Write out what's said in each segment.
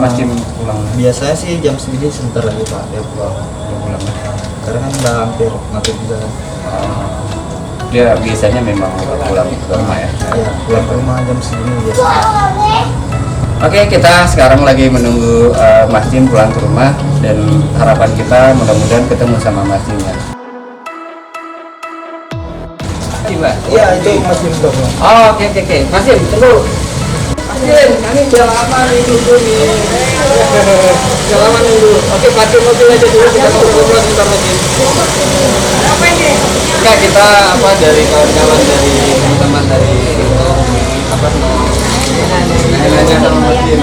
Mas Jim pulang? Biasanya sih jam segini sebentar lagi Pak dia pulang. Karena kan udah hampir maghrib juga kan. Dia biasanya memang pulang ke rumah ya? Iya, pulang ke rumah jam segini biasanya. Oke, kita sekarang lagi menunggu Mas Jim pulang ke rumah, dan harapan kita mudah-mudahan ketemu sama Mas Jim ya. Iya, itu Mas Jim udah pulang. Oh, oke. Mas Jim, tunggu. Mas Jim, kami udah lama nih nunggu nih. Udah lama nunggu. Oke, parkir mobil aja dulu, kita ngobrol sebentar Mas Jim. Apa ini? Enggak, kita dari kawan-kawan, dari teman-teman dari nanya sama Mas Jim.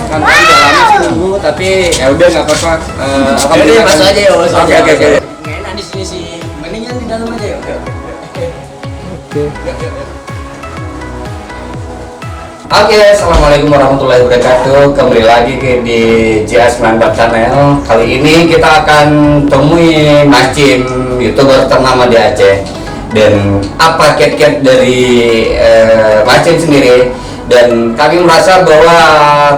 Kan udah lama sih nunggu, tapi ya udah nggak apa-apa. Jadi masuk aja ya, masuk aja. Oke. Nggak enak di sini sih. Mendingan di dalam aja ya. Oke, assalamualaikum warahmatullahi wabarakatuh. Kembali lagi di JS Mantap Channel. Kali ini kita akan temui Mas Jim, YouTuber ternama di Aceh. Dan apa kiat-kiat dari Mas Jim sendiri. Dan kami merasa bahwa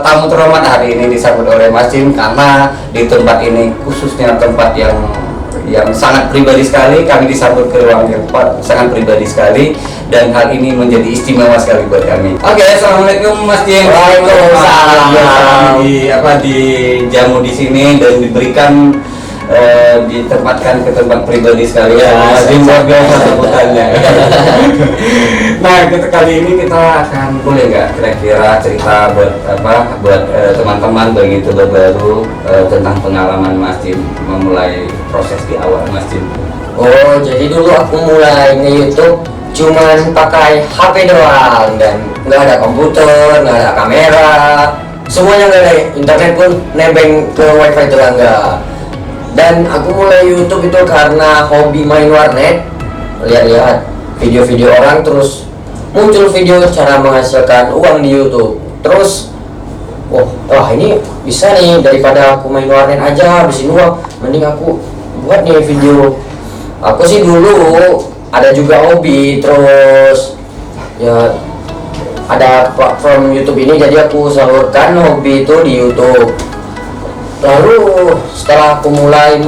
tamu terhormat hari ini disambut oleh Mas Jim karena di tempat ini, khususnya tempat yang sangat pribadi sekali, kami disambut ke ruang yang sangat pribadi sekali, dan hal ini menjadi istimewa sekali buat kami. Oke, assalamualaikum Mas Jim. Waalaikumsalam. Dijamu di sini dan diberikan ditempatkan ke tempat pribadi sekali ya, Mas Jim, luar biasa sebutannya. Nah, kali ini kita akan, boleh nggak kira-kira cerita buat teman-teman bagi YouTuber baru tentang pengalaman Mas Jim memulai proses di awal Mas Jim. Oh, jadi dulu aku mulai nge-YouTube cuman pakai HP doang, dan nggak ada komputer, nggak ada kamera, semuanya nggak ada, internet pun nebeng ke wifi tetangga. Dan aku mulai YouTube itu karena hobi main warnet, lihat-lihat video-video orang, terus muncul video cara menghasilkan uang di YouTube. Terus wah ini bisa nih, daripada aku main warnet aja habisin uang, mending aku buat nih video. Aku sih dulu ada juga hobi, terus ya ada platform YouTube ini, jadi aku salurkan hobi itu di YouTube. Lalu setelah aku mulai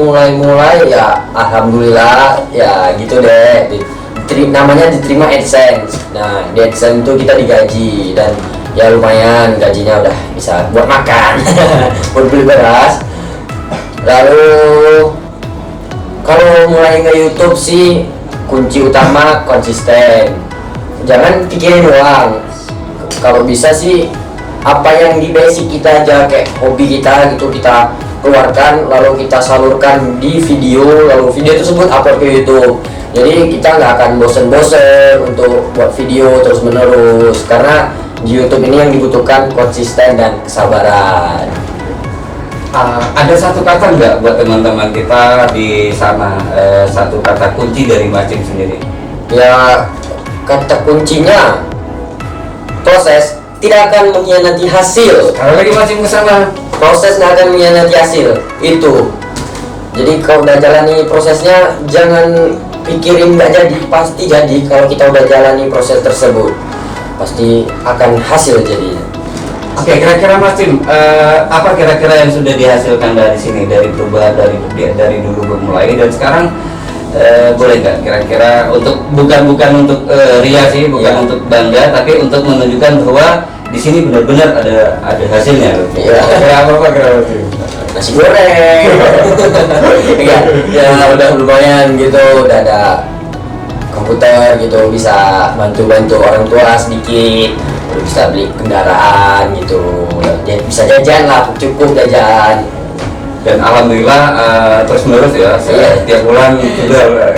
ya alhamdulillah ya gitu deh, namanya diterima AdSense. Nah di AdSense itu kita digaji, dan ya lumayan gajinya udah bisa buat makan buat beli beras. Lalu kalau mulai nge-YouTube sih kunci utama konsisten, jangan pikirin doang. Kalau bisa sih apa yang di basic kita aja, kayak hobi kita gitu, kita keluarkan lalu kita salurkan di video, lalu video tersebut upload ke YouTube. Jadi kita nggak akan bosen-bosen untuk buat video terus menerus, karena di YouTube ini yang dibutuhkan konsisten dan kesabaran. Ada satu kata nggak buat teman-teman kita di sana, satu kata kunci dari Mas Jim sendiri? Ya kata kuncinya proses, tidak akan mengkhianati hasil. Kalau lagi Mas Jim kesana, Proses nggak akan mengkhianati hasil itu. Jadi kalau udah jalani prosesnya, jangan pikirin nggak jadi, pasti jadi. Kalau kita udah jalani proses tersebut, pasti akan hasil jadinya. Oke, kira-kira Mas Jim, apa kira-kira yang sudah dihasilkan dari sini, dari perubahan dari dulu bermulai dan sekarang? Boleh nggak kira-kira bukan untuk ria sih, bukan untuk bangga, tapi untuk menunjukkan bahwa di sini benar-benar ada hasilnya. Iya. Kayak apa kira-kira? Nasi goreng. Enggak, ya udah lumayan gitu, udah ada komputer gitu, bisa bantu orang tua sedikit, udah bisa beli kendaraan gitu, bisa jajan lah, cukup jajan. Dan alhamdulillah terus menerus ya, setiap bulan sudah.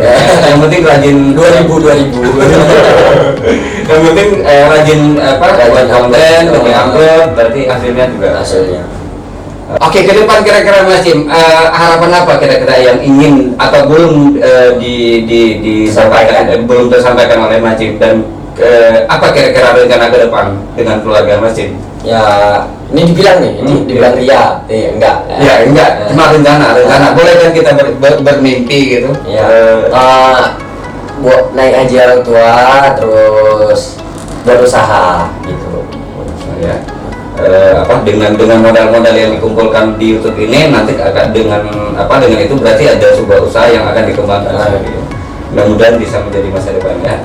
Yang penting rajin 2000. Yang penting rajin buat konten, bikin upload, berarti hasilnya juga. Oke, ke depan kira-kira Mas Jim, harapan apa kira-kira yang ingin atau belum disampaikan, belum tersampaikan oleh Mas Jim, dan apa kira-kira rencana ke depan dengan keluarga Mas Jim? Ya ini dibilang nih, ini dibilang ria, enggak. Ya enggak, cuma rencana. Boleh kan kita bermimpi gitu? Ya, buat naik haji orang tua, terus berusaha gitu. Ya. Dengan modal-modal yang dikumpulkan di YouTube ini nanti akan dengan itu berarti ada sebuah usaha yang akan dikembangkan. Mudah-mudahan bisa menjadi masa depan ya.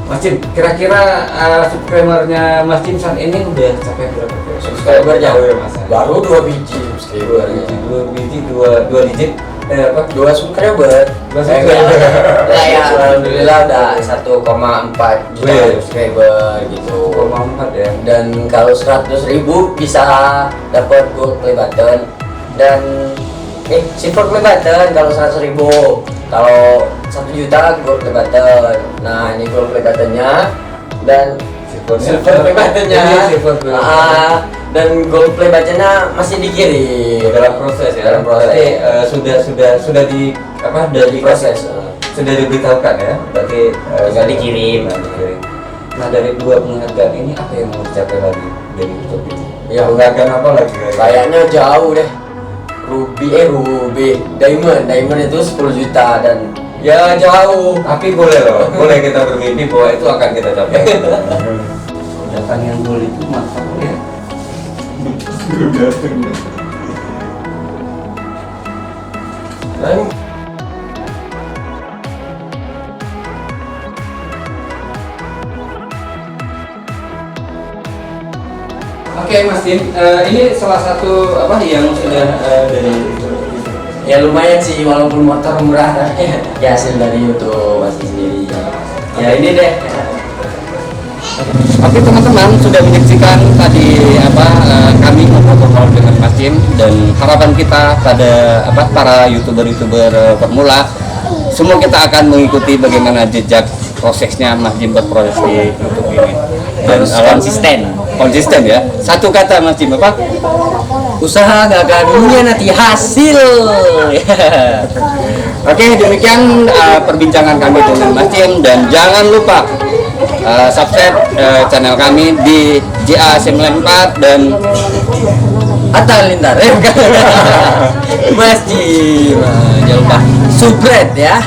Mas Jim, kira-kira subscribernya Mas Jim saat ini udah sampai berapa? Subscribernya Mas? baru 2 biji subscribernya. 2 biji, 2 digit. 2 subscriber. Ya alhamdulillah udah 1,4 juta subscriber gitu. 1,4 ya. Dan kalau 100.000 bisa dapat gold play button dan silver play button kalau 100.000. Kalau 1 juta gold play button. Nah ini gold play buttonnya dan silver play buttonnya. Dan gold play buttonnya masih dikirim dalam proses ya. Dalam proses. Berarti sudah dari proses. Sudah diberitahukan ya. Berarti Tinggal dikirim. Nah dari 2 penghargaan ini apa yang mau dicapai lagi dari YouTube ini? Ya Penghargaan apa lagi? kayaknya jauh deh. Ruby Diamond itu 10 juta dan ya jauh. Tapi boleh loh, boleh kita bermimpi bahwa itu akan kita capai. Datang yang boleh itu mantap ya. Dan Oke Mas Jim, ini salah satu yang sudah dari ya lumayan sih walaupun motor murah ya hasil dari YouTube masih sendiri. Ya ini deh. Oke teman-teman, sudah menyaksikan tadi kami ngobrol dengan Mas Jim, dan harapan kita pada para youtuber pemula semua kita akan mengikuti bagaimana jejak prosesnya Mas Jim berproses di YouTube ini dan konsisten ya. Satu kata Mas Jim apa? Usaha gagal dunia nanti hasil. Oke, demikian perbincangan kami dengan Mas Jim, dan jangan lupa subscribe channel kami di JA94 dan Atta Lintar. Mas Jim, jangan lupa subscribe ya.